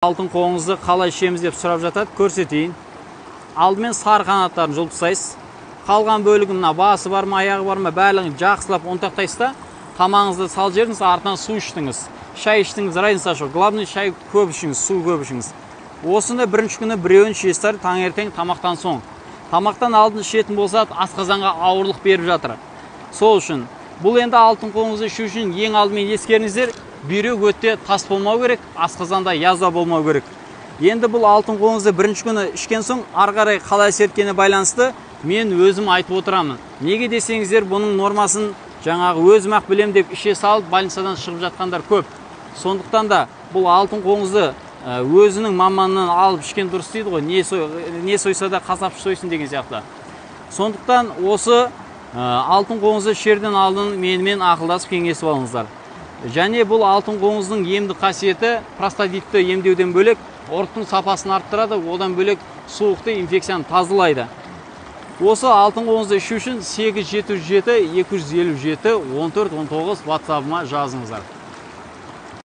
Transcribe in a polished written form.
Алтын қоңызды қалай ішеміз деп сұрап жатады, көрсетейін. Алдымен сары қанаттарын жұлып тастайсыз. Қалған бөлігін мына басы бар ма, аяғы бар ма, барлығын жақсылап ұнтақтайсыз да, тамағыңызды сал жеріңіз, артынан су іштіңіз. Шай іштіңіз, разница жоқ. Главный шай көп ішіңіз, су көп ішіңіз. Осыны бірінші күні біреуін ішесіздер, таңертең тамақтан соң. Тамақтан алдын ішетін болса, асқазанға ауырлық беріп жатыр. Сол үшін бұл енді алтын қоңызды ішу үшін ең алдымен ескеріңіздер, бүйрек өте тас болмау керек, асқазанда язва болмау керек. Енді бұл алтын қоңызды бірінші күні ішкен соң, ары қарай қалай әсер еткеніне байланысты мен өзім айтып отырамын. Неге десеңіздер, бұның нормасын жаңағы өзім-ақ білем деп іше салып, больницадан шығып жатқандар көп. Сондықтан да бұл алтын қоңызды өзінің маманынан алып ішкен дұрыс дейді ғой, не сойса да қасапшы сойсын деген сияқты. Сондықтан осы алтын қоңызды ішерден алдын менімен ақылдасып кеңесіп алыңыздар. Және бұл алтын қоңыздың емдік қасиеті простатитті емдеуден бөлек ұрықтың сапасын арттырады, одан бөлек суықты инфекцияны тазалайды. Осы алтын қоңызды ішу үшін 8707 257 14 19 WhatsApp-ма жазыңыздар.